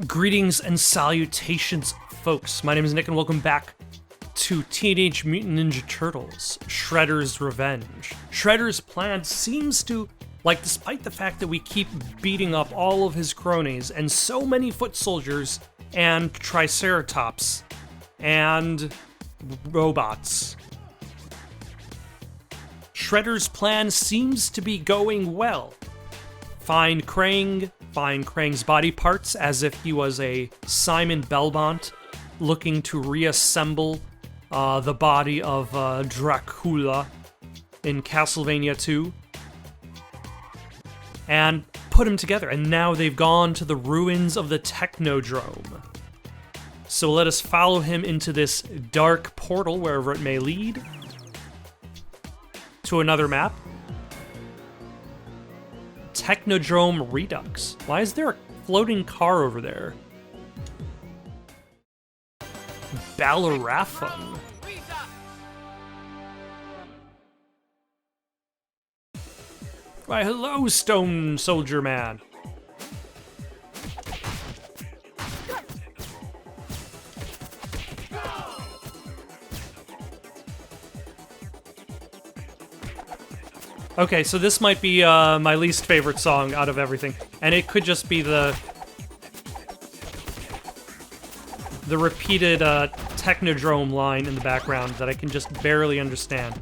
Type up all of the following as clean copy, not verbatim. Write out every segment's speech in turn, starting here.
Greetings and salutations, folks. My name is Nick, and welcome back to Teenage Mutant Ninja Turtles, Shredder's Revenge. Shredder's plan seems to, despite the fact that we keep beating up all of his cronies and so many foot soldiers and triceratops and robots, Shredder's plan seems to be going well. Find Krang's body parts as if he was a Simon Belmont looking to reassemble the body of Dracula in Castlevania 2 and put him together. And now they've gone to the ruins of the Technodrome. So let us follow him into this dark portal, wherever it may lead, to another map. Technodrome Redux. Why is there a floating car over there? Balarathon. Why, hello, Stone Soldier Man. Okay, so this might be my least favorite song out of everything, and it could just be the repeated Technodrome line in the background that I can just barely understand.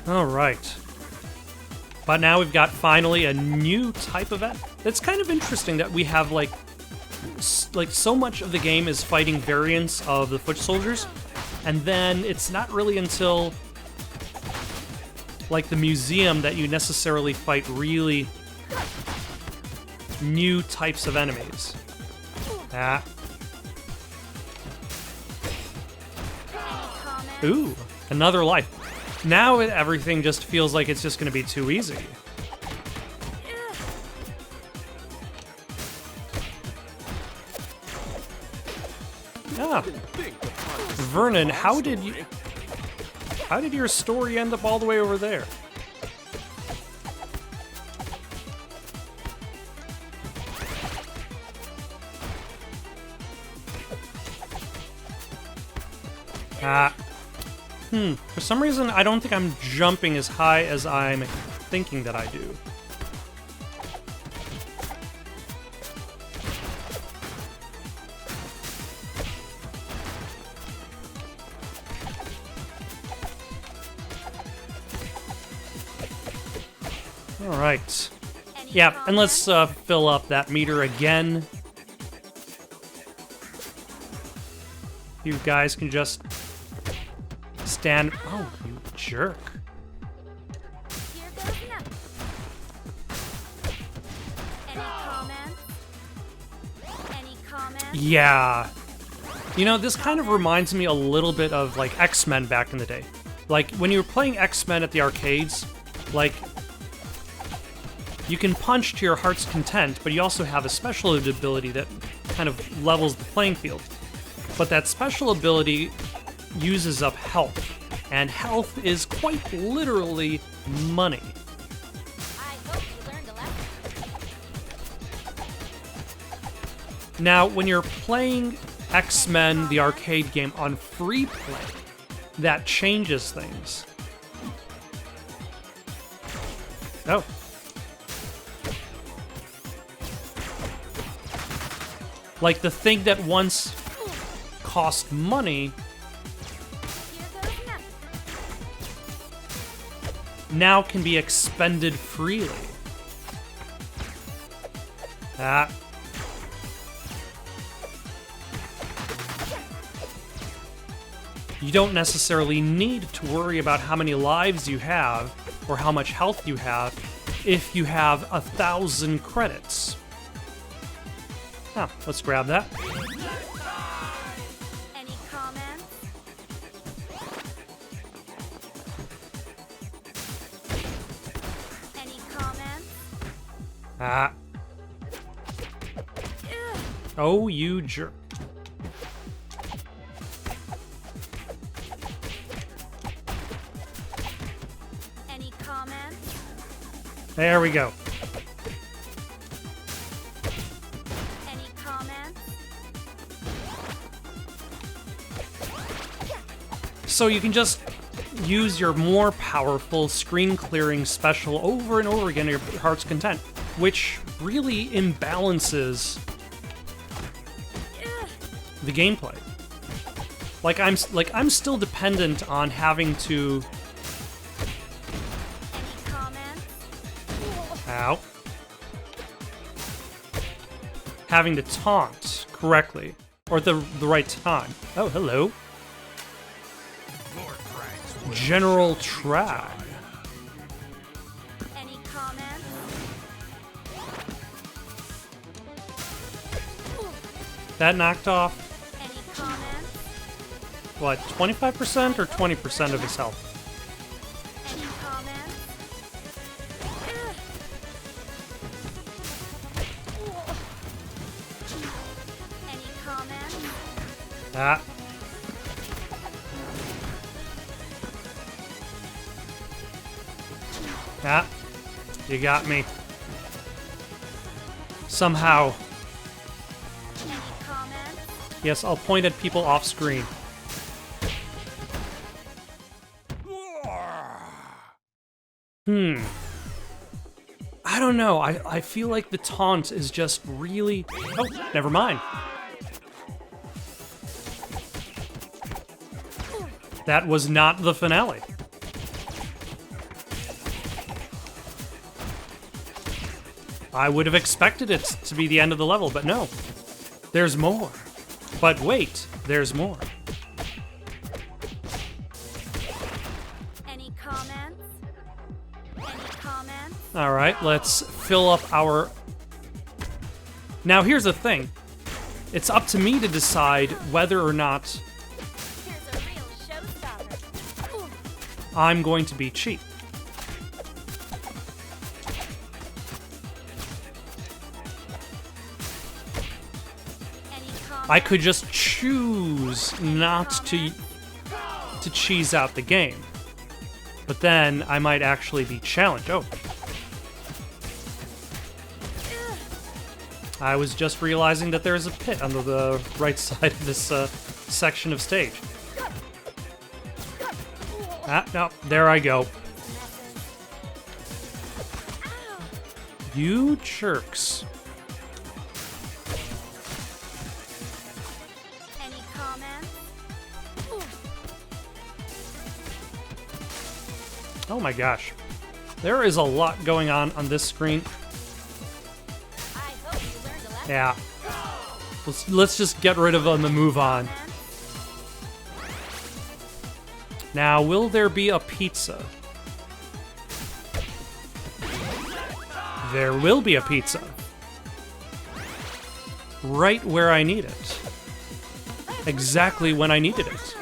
Alright. But now we've got finally a new type of event. It's kind of interesting that we have like so much of the game is fighting variants of the foot soldiers, and then it's not really until like the museum that you necessarily fight really new types of enemies. Ooh, another life. Now everything just feels like it's just going to be too easy. Ah, Vernon, how did your story end up all the way over there? For some reason, I don't think I'm jumping as high as I'm thinking that I do. Alright. Yeah, and let's fill up that meter again. You guys can just stand... Oh, you jerk. Any comments? Yeah. You know, this kind of reminds me a little bit of, like, X-Men back in the day. Like, when you were playing X-Men at the arcades, like, you can punch to your heart's content, but you also have a special ability that kind of levels the playing field. But that special ability uses up health, and health is quite literally money. I hope you learned a lesson. Now, when you're playing X-Men, the arcade game, on free play, that changes things. Oh. Like, the thing that once cost money now can be expended freely. You don't necessarily need to worry about how many lives you have or how much health you have if you have 1,000 credits. Let's grab that. Any comments? Any comments? Oh, you jerk. There we go. Any comments? So you can just use your more powerful screen clearing special over and over again to your heart's content, which really imbalances the gameplay. Like I'm still dependent on having to. Any comments? Ow. Having to taunt correctly or at the right time. Oh, hello. General Trag. Any comments? That knocked off, Any comments? what, 25% or 20% of his health? Any comments? Any comments? Ah. Ah. You got me. Somehow. Any comments? Yes, I'll point at people off screen. I don't know. I feel like the taunt is just really... Oh, never mind. That was not the finale. I would have expected it to be the end of the level, but no. There's more. But wait, there's more. Any comments? Any comments? All right, let's fill up our... Now, here's the thing. It's up to me to decide whether or not Here's a real showstopper. I'm going to be cheap. Any comments? I could just choose not to cheese out the game. But then I might actually be challenged. Oh. I was just realizing that there's a pit on the right side of this section of stage. Ah, no, there I go. You jerks. Any comments? Oh my gosh. There is a lot going on this screen. I hope you learned a lesson. Yeah. Let's just get rid of them and move on. Now, will there be a pizza? There will be a pizza. Right where I need it. Exactly when I needed it.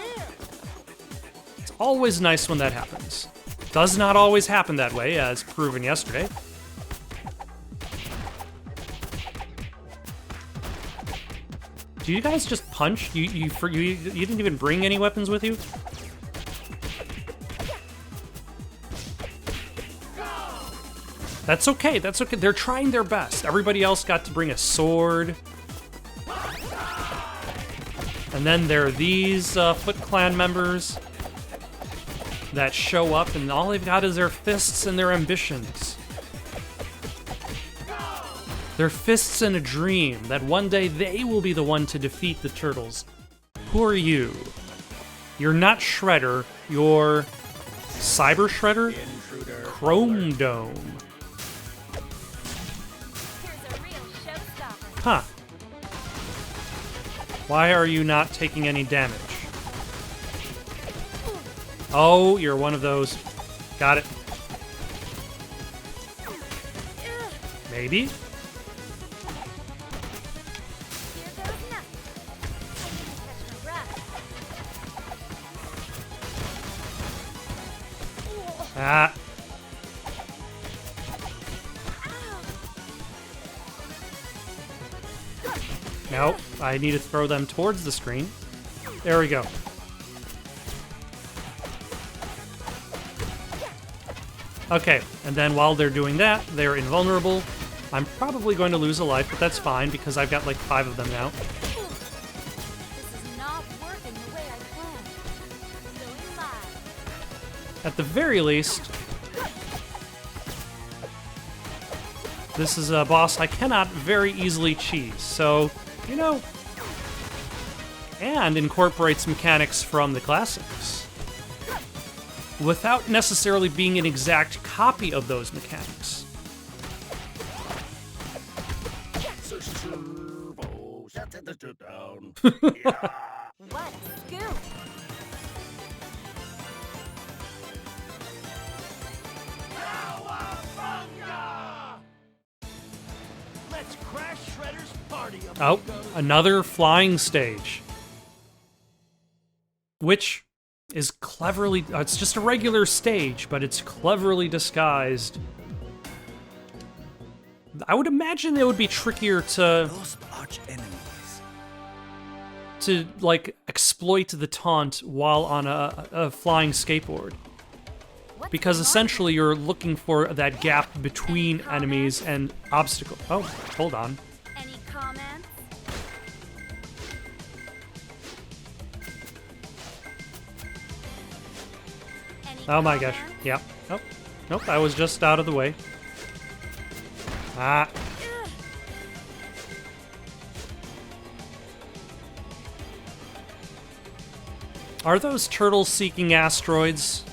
It's always nice when that happens. Does not always happen that way, as proven yesterday. Do you guys just punch? You didn't even bring any weapons with you? That's okay, that's okay. They're trying their best. Everybody else got to bring a sword. And then there are these Foot Clan members that show up, and all they've got is their fists and their ambitions. Their fists and a dream that one day they will be the one to defeat the Turtles. Who are you? You're not Shredder, you're Cyber Shredder? Chrome Dome. Here's a real showstopper. Huh. Why are you not taking any damage? Oh, you're one of those. Got it. Maybe? Here goes nothing. Catch my breath. Ah. Nope. I need to throw them towards the screen. There we go. Okay, and then while they're doing that, they're invulnerable. I'm probably going to lose a life, but that's fine because I've got like 5 of them now. This is not working the way I planned. Going live. At the very least, this is a boss I cannot very easily cheese, so, you know, and incorporates mechanics from the classics without necessarily being an exact copy of those mechanics. What a scoop! Let's crash Shredder's party. Oh, another flying stage. Which is cleverly... it's just a regular stage, but it's cleverly disguised. I would imagine it would be trickier to Those arch enemies. like, exploit the taunt while on a flying skateboard. What's Because going on essentially you're looking for that gap between enemies and obstacles. Oh, hold on. here? Any comments? Any Oh my gosh. comments? Yeah. Nope. Nope, I was just out of the way. Ah. Ugh. Are those turtles seeking asteroids?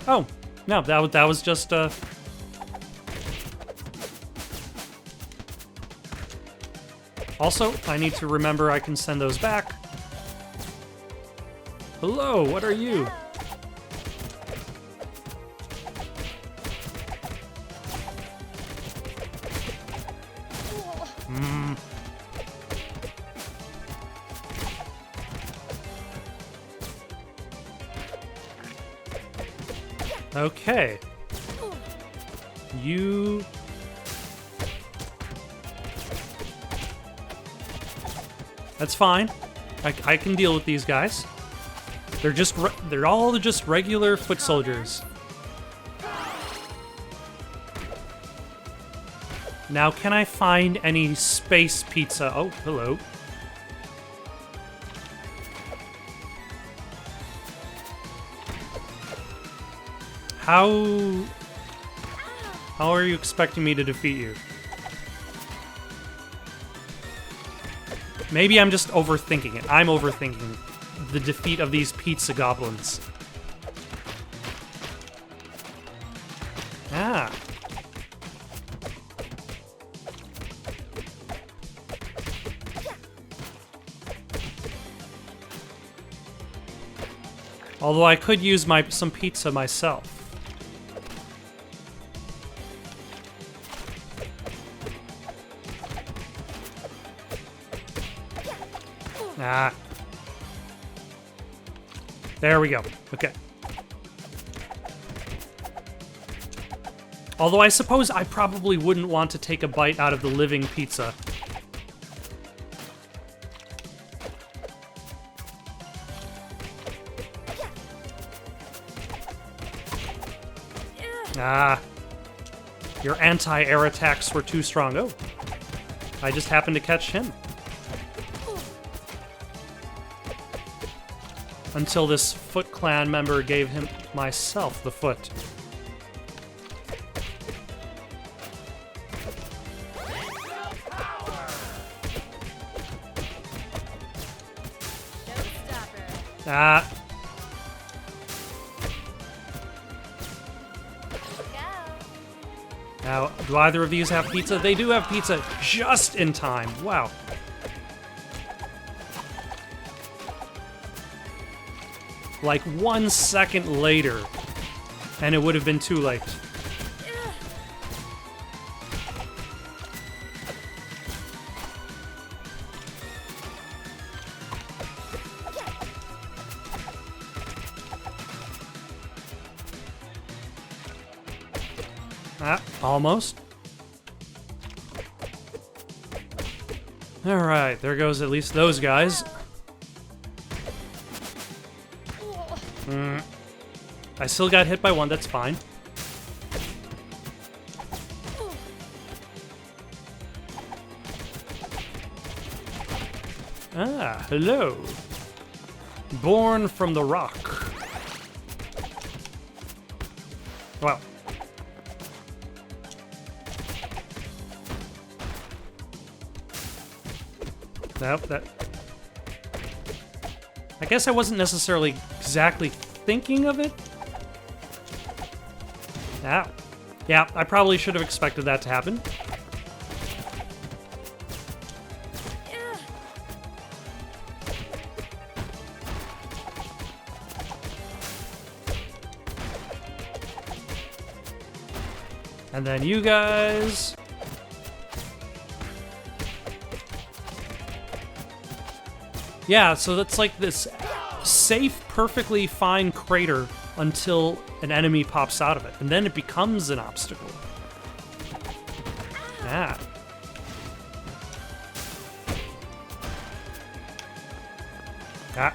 Oh, no, that was just Also, I need to remember I can send those back. Hello, what are you? Hmm. Okay. You... That's fine. I can deal with these guys. They're all just regular foot soldiers. Now, can I find any space pizza? Oh, hello. How are you expecting me to defeat you? Maybe I'm just overthinking it. I'm overthinking the defeat of these pizza goblins. Ah. Although I could use some pizza myself. Ah. There we go. Okay. Although I suppose I probably wouldn't want to take a bite out of the living pizza. Ah. Your anti-air attacks were too strong. Oh. I just happened to catch him. Until this Foot Clan member gave him myself the foot. Showstopper. Ah. Go. Now, do either of these have pizza? They do have pizza just in time. Wow. Like 1 second later, and it would have been too late. Ah, almost. Alright, there goes at least those guys. I still got hit by one, that's fine. Ah, hello. Born from the rock. Well. Nope, that... I guess I wasn't necessarily exactly thinking of it. Ah. Yeah, I probably should have expected that to happen. And then you guys. Yeah, so that's like this safe, perfectly fine crater until an enemy pops out of it. And then it becomes an obstacle. Yeah. Ah.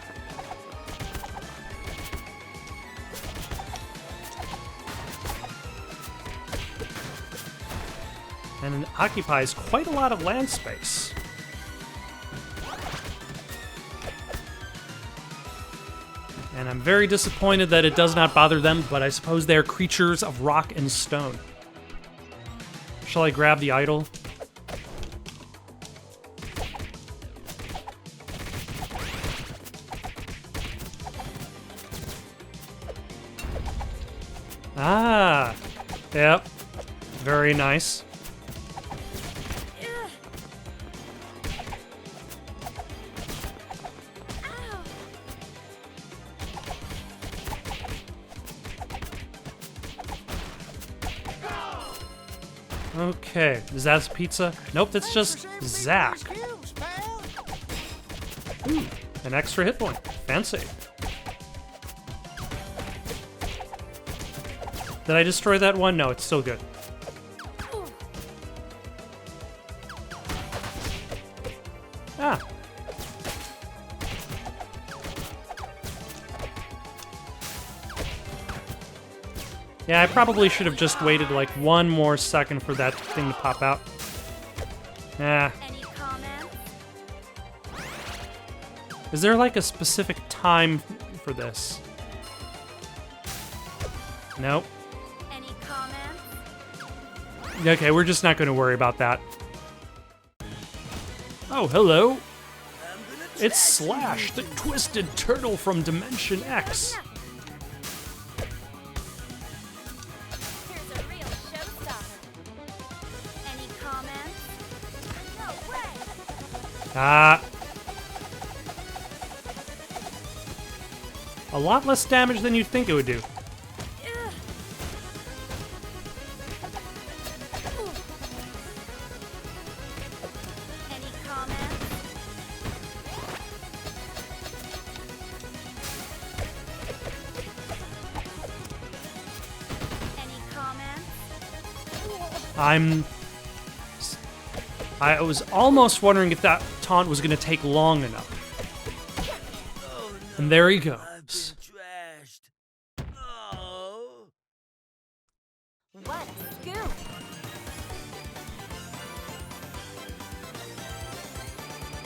And it occupies quite a lot of land space. And I'm very disappointed that it does not bother them, but I suppose they are creatures of rock and stone. Shall I grab the idol? Ah, yep, very nice. Okay, is that pizza? Nope, that's just Zach. Ooh, an extra hit point. Fancy. Did I destroy that one? No, it's still good. Ah. Yeah, I probably should have just waited like one more second for that thing to pop out. Ah. Any comments? Is there like a specific time for this? Nope. Any comments? Okay, we're just not going to worry about that. Oh, hello. It's Slash, the twisted turtle from Dimension X. Here's a real showstopper. Any comments? No way! Ah. A lot less damage than you'd think it would do. Any comments? Any comments? I was almost wondering if that taunt was going to take long enough. And there he goes. Trashed. Oh. What a scoop!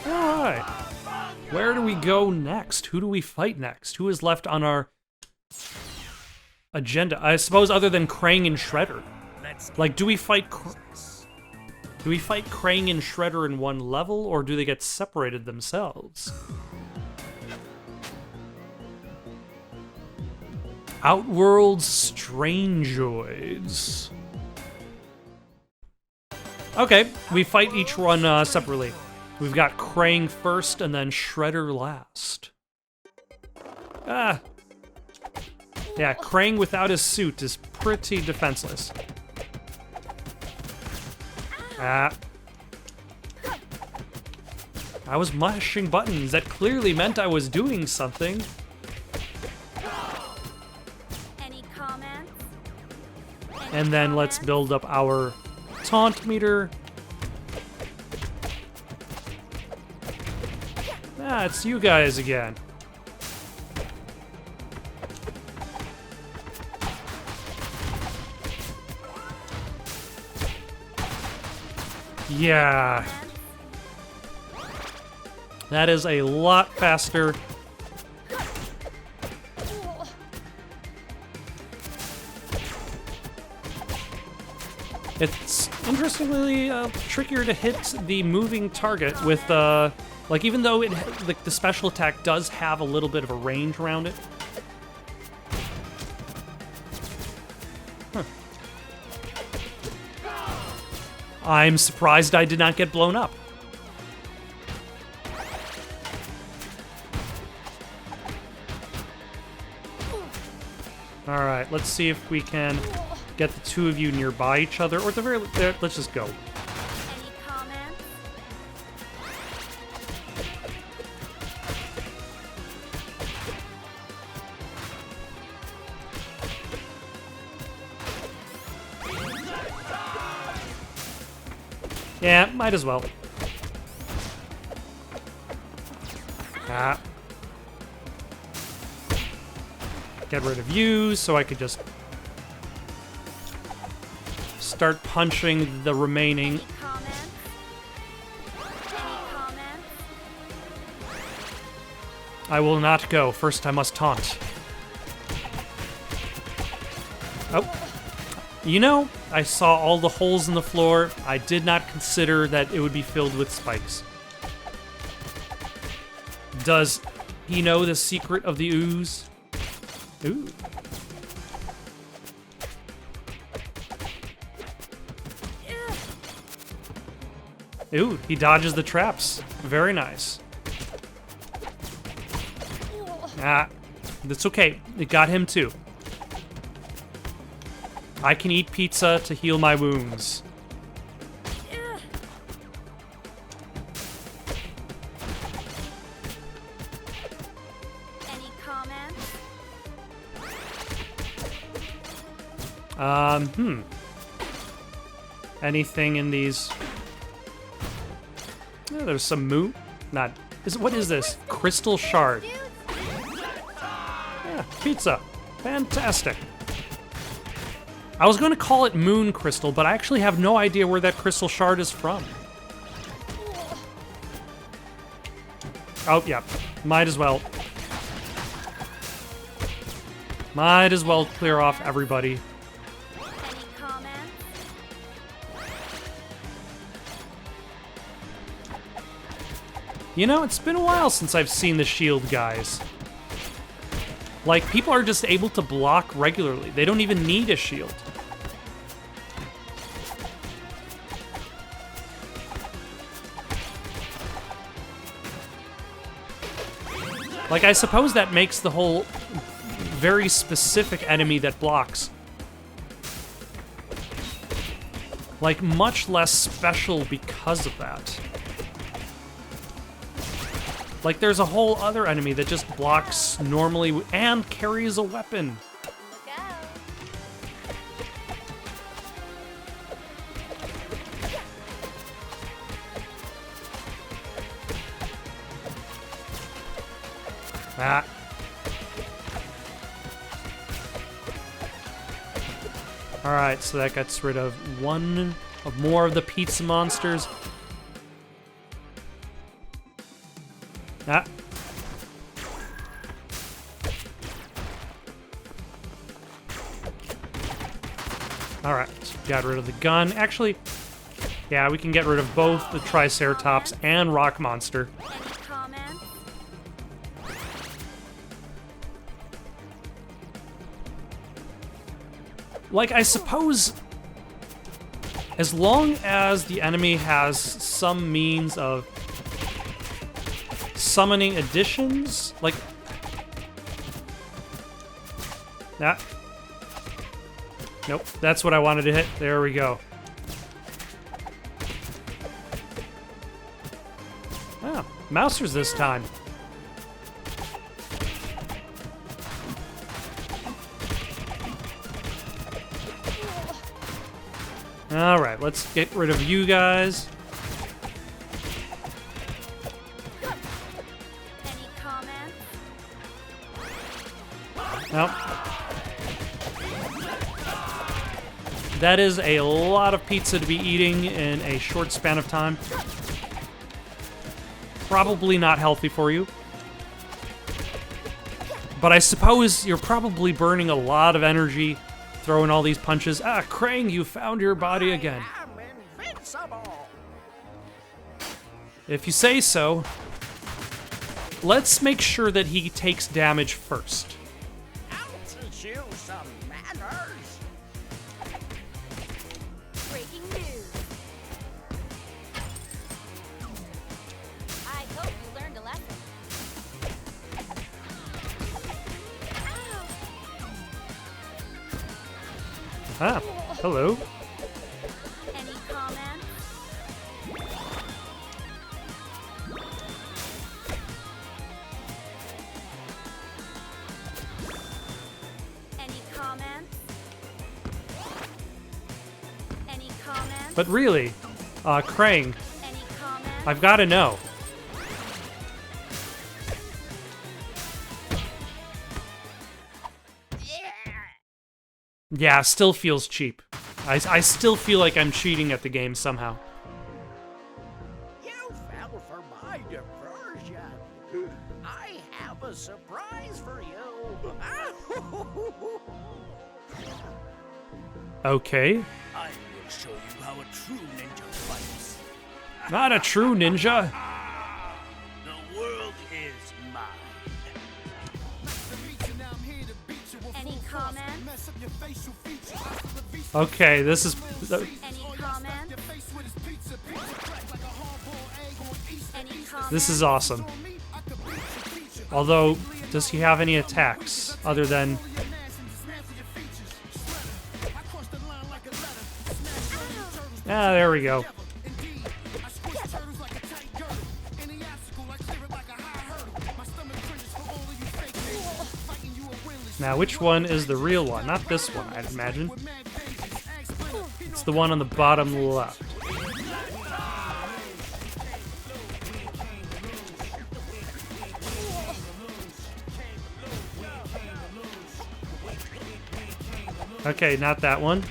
Alright. Where do we go next? Who do we fight next? Who is left on our agenda? I suppose other than Krang and Shredder. Like, do we fight Krang and Shredder in one level, or do they get separated themselves? Outworld Strangeoids. Okay, we fight each one separately. We've got Krang first and then Shredder last. Ah. Yeah, Krang without his suit is pretty defenseless. Ah. I was mashing buttons. That clearly meant I was doing something. Any comments? And then let's build up our taunt meter. Ah, it's you guys again. Yeah. That is a lot faster. It's interestingly trickier to hit the moving target with, like, even though the special attack does have a little bit of a range around it. Huh. I'm surprised I did not get blown up. All right, let's see if we can get the two of you nearby each other, or at the very there, let's just go. Any comments? Yeah, might as well. Ah. Get rid of you so I could just start punching the remaining. Any comments? Any comments? I will not go. First, I must taunt. Oh. You know, I saw all the holes in the floor. I did not consider that it would be filled with spikes. Does he know the secret of the ooze? Ooh. Ooh, he dodges the traps. Very nice. Ah, that's okay. It got him too. I can eat pizza to heal my wounds. Any comments? Anything in these? Oh, there's some moo. Not. What is this? Crystal shard. Yeah, pizza. Fantastic. I was going to call it moon crystal, but I actually have no idea where that crystal shard is from. Oh, yeah. Might as well. Might as well clear off everybody. Any comments? You know, it's been a while since I've seen the shield guys. Like, people are just able to block regularly. They don't even need a shield. Like, I suppose that makes the whole very specific enemy that blocks, like, much less special because of that. Like, there's a whole other enemy that just blocks normally and carries a weapon. Look out. Ah. Alright, so that gets rid of one of more of the pizza monsters. Ah. Alright, so got rid of the gun. Actually, yeah, we can get rid of both the Triceratops and Rock Monster. Any comments? Like, I suppose, as long as the enemy has some means of summoning additions, like... Ah. Nope, that's what I wanted to hit. There we go. Ah, Mousers this time. Alright, let's get rid of you guys. Any comments? Nope. That is a lot of pizza to be eating in a short span of time. Probably not healthy for you. But I suppose you're probably burning a lot of energy throwing all these punches. Ah, Krang, you found your body again. I'm invincible. If you say so. Let's make sure that he takes damage first. I'll teach you some manners. Breaking news. I hope you learned a lesson. Ow. Ah, hello. Any comments? Any comments? Any comments? But really, Krang, Any comments? I've got to know. Yeah, still feels cheap. I still feel like I'm cheating at the game somehow. You fell for my diversion. I have a surprise for you. Okay. I will show you how a true ninja fights. Not a true ninja. The world is mine. Any comments? Okay, this is... Any comments? Any comments? This is awesome. Although, does he have any attacks other than... Ah, there we go. Now, which one is the real one? Not this one, I'd imagine. It's the one on the bottom left. Okay, not that one.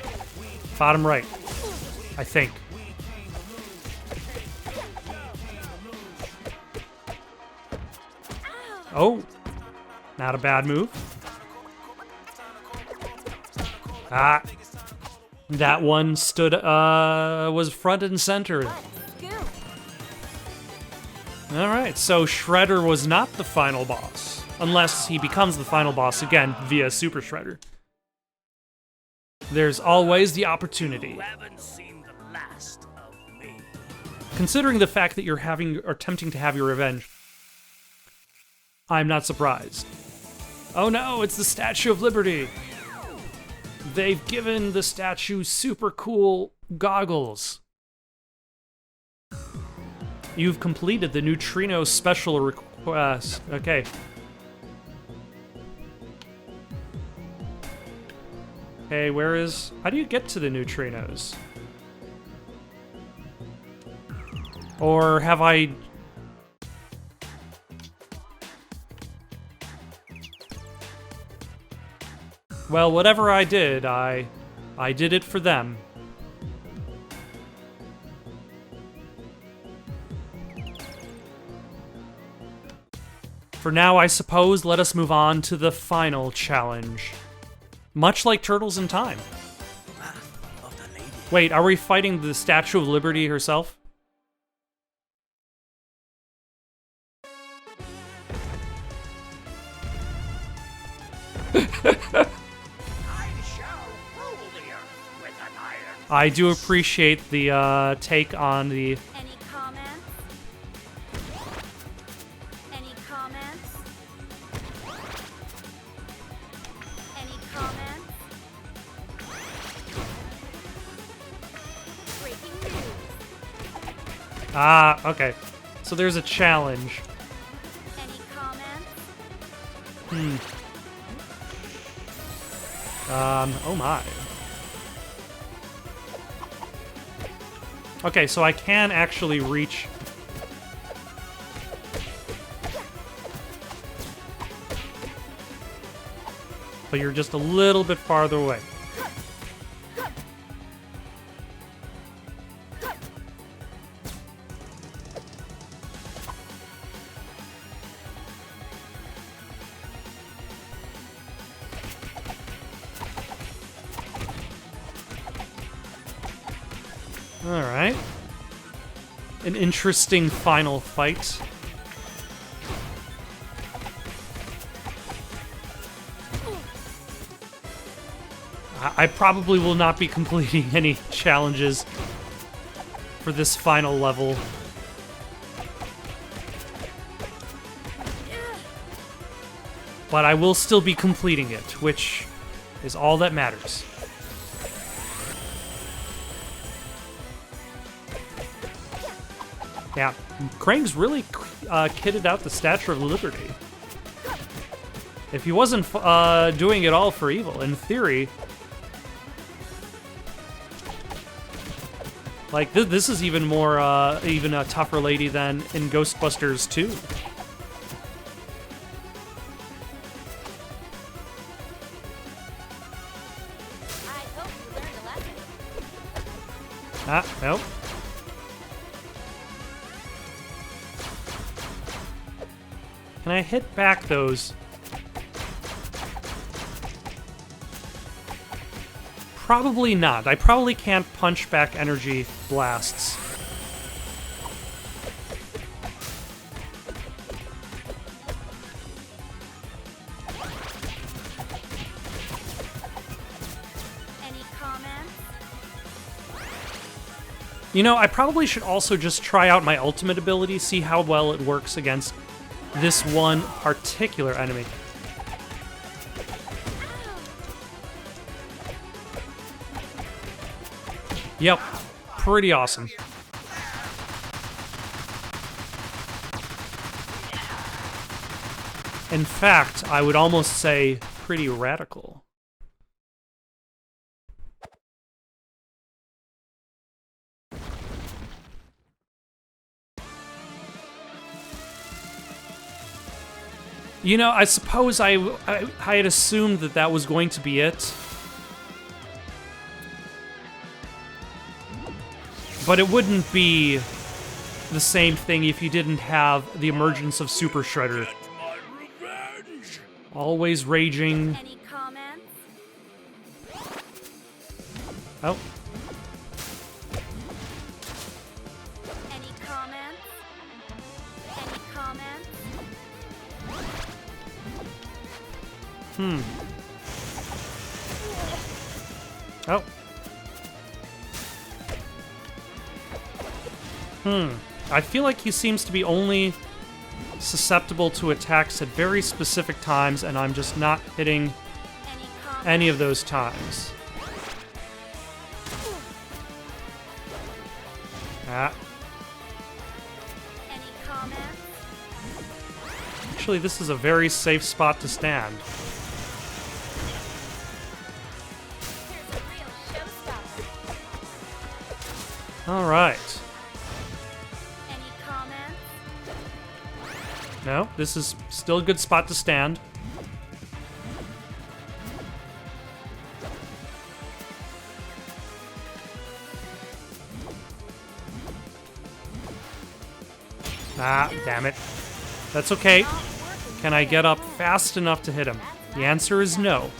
Bottom right, I think. Oh, not a bad move. Ah, that one stood, was front and center. Scoop. All right, so Shredder was not the final boss, unless he becomes the final boss again via Super Shredder. There's always the opportunity. You haven't seen the last of me. Considering the fact that you're having or attempting to have your revenge, I'm not surprised. Oh no, it's the Statue of Liberty. They've given the statue super cool goggles. You've completed the neutrino special request. Okay. Okay, where is... How do you get to the neutrinos? Or have I... Well, whatever I did did it for them. For now, I suppose, let us move on to the final challenge. Much like Turtles in Time. Wrath of the lady. Wait, are we fighting the Statue of Liberty herself? I shall rule the earth with an iron. I do appreciate the take on the... Any comments? Any comments? Any comments? Breaking news. Ah, okay. So there's a challenge. Any comments? Oh my. Okay, so I can actually reach... But you're just a little bit farther away. Alright. An interesting final fight. I probably will not be completing any challenges for this final level. But I will still be completing it, which is all that matters. Yeah, Krang's really kitted out the Statue of Liberty. If he wasn't doing it all for evil, in theory... Like, this is even more, even a tougher lady than in Ghostbusters 2. I hope you learned a lesson. Ah, nope. Can I hit back those? Probably not. I probably can't punch back energy blasts. Any comments? You know, I probably should also just try out my ultimate ability, see how well it works against this one particular enemy. Yep, pretty awesome. In fact, I would almost say pretty radical. You know, I suppose I had assumed that that was going to be it. But it wouldn't be the same thing if you didn't have the emergence of Super Shredder. Always raging. Any comments? Oh. Any comments? Any comments? Oh. I feel like he seems to be only susceptible to attacks at very specific times, and I'm just not hitting Any comments? any of those times. Ah. Any comments? Actually, this is a very safe spot to stand. Here's a real showstopper. Alright. Any comments? No, this is still a good spot to stand. Ah, damn it. That's okay. Not working Can the I way get up planned. fast enough to hit him? The answer is no.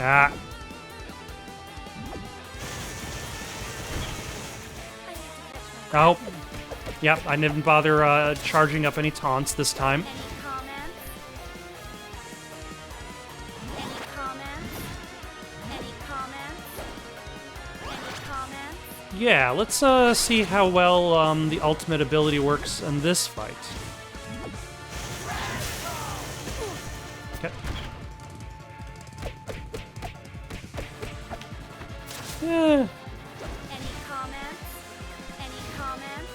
Ah. I need to catch my Oh. Yep, I didn't bother charging up any taunts this time. Any comments? Any comments? Any comments? Any comments? Yeah, let's see how well the ultimate ability works in this fight. Okay. Yeah. Any comments? Any comments?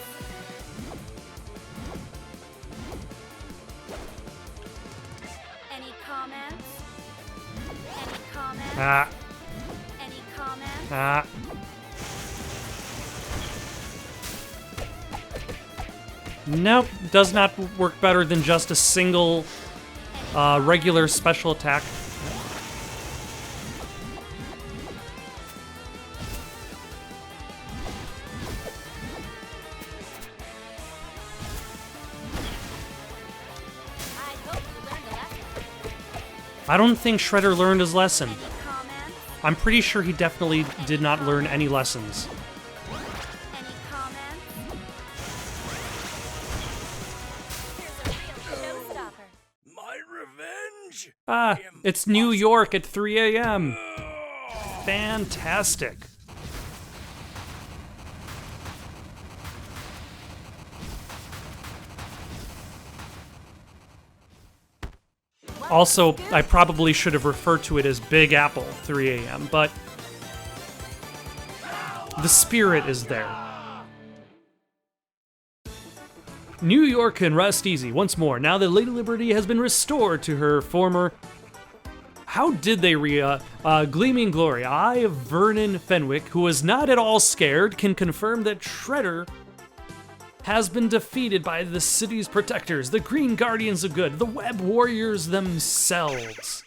Any comments? Any comments? Ah. Any comments? Ah. Nope, does not work better than just a single regular special attack. I don't think Shredder learned his lesson. Comments? I'm pretty sure he definitely did not learn any lessons. Any comments? Here's a real showstopper. My revenge? Ah, it's New York at 3 a.m. Fantastic. Also, I probably should have referred to it as Big Apple 3 a.m., but the spirit is there. New York can rest easy once more now that Lady Liberty has been restored to her former... How did they Gleaming Glory? I, Vernon Fenwick, who was not at all scared, can confirm that Shredder has been defeated by the city's protectors, the Green Guardians of Good, the Web Warriors themselves.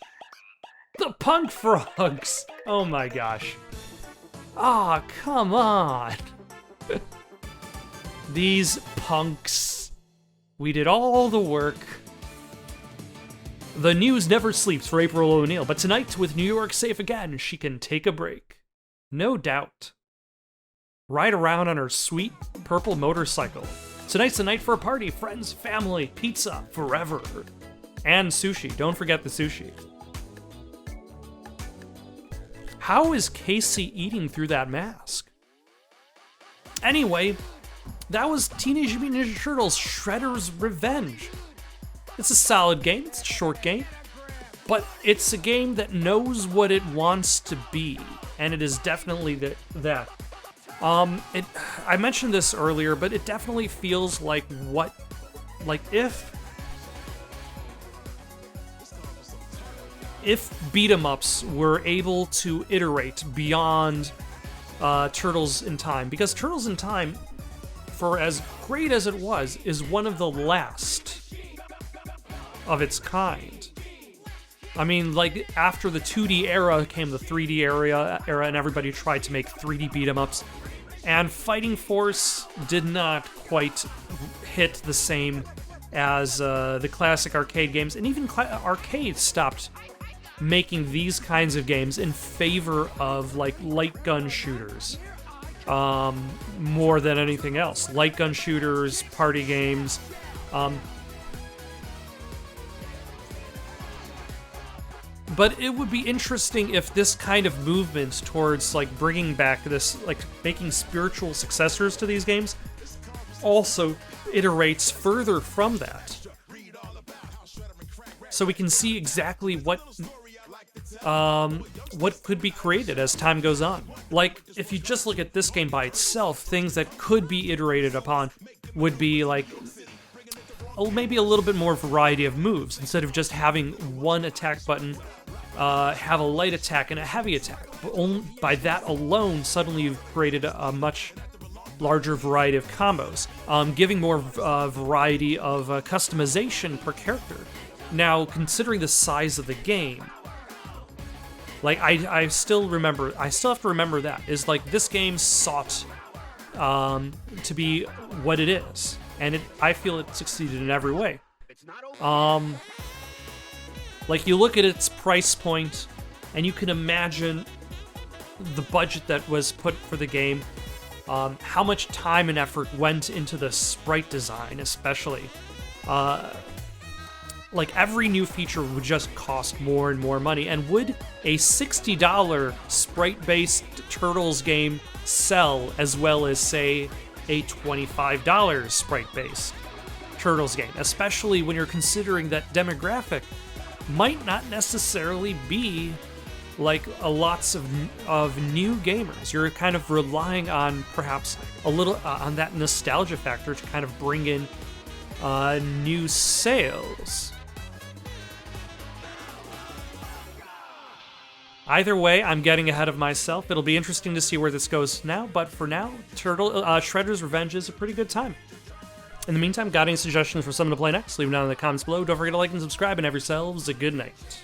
The Punk Frogs! Oh my gosh. Ah, come on. These punks. We did all the work. The news never sleeps for April O'Neil, but tonight, with New York safe again, she can take a break. No doubt. Ride around on her sweet purple motorcycle. Tonight's the night for a party, friends, family, pizza, forever. And sushi. Don't forget the sushi. How is Casey eating through that mask? Anyway, that was Teenage Mutant Ninja Turtles Shredder's Revenge. It's a solid game, it's a short game, but it's a game that knows what it wants to be, and it is definitely that. I mentioned this earlier, but it definitely feels like if beat-em-ups were able to iterate beyond Turtles in Time, because Turtles in Time, for as great as it was, is one of the last of its kind. I mean, like, after the 2D era came the 3D era, and everybody tried to make 3D beat-em-ups, and Fighting Force did not quite hit the same as the classic arcade games, and even arcades stopped making these kinds of games in favor of, like, light gun shooters more than anything else. Light gun shooters, party games. But it would be interesting if this kind of movement towards, like, bringing back this, like, making spiritual successors to these games also iterates further from that. So we can see exactly what could be created as time goes on. Like, if you just look at this game by itself, things that could be iterated upon would be, like, maybe a little bit more variety of moves. Instead of just having one attack button, have a light attack and a heavy attack. But by that alone, suddenly you've created a much larger variety of combos, giving more variety of customization per character. Now, considering the size of the game, like, I still have to remember that, is like, this game sought to be what it is, and I feel it succeeded in every way. Like, you look at its price point, and you can imagine the budget that was put for the game, how much time and effort went into the sprite design, especially. Like, every new feature would just cost more and more money, and would a $60 sprite-based Turtles game sell as well as, say, a $25 sprite-based Turtles game, especially when you're considering that demographic might not necessarily be like lots of new gamers. You're kind of relying on perhaps a little on that nostalgia factor to kind of bring in new sales. Either way, I'm getting ahead of myself. It'll be interesting to see where this goes now, but for now, Shredder's Revenge is a pretty good time. In the meantime, got any suggestions for someone to play next? Leave them down in the comments below. Don't forget to like and subscribe, and have yourselves a good night.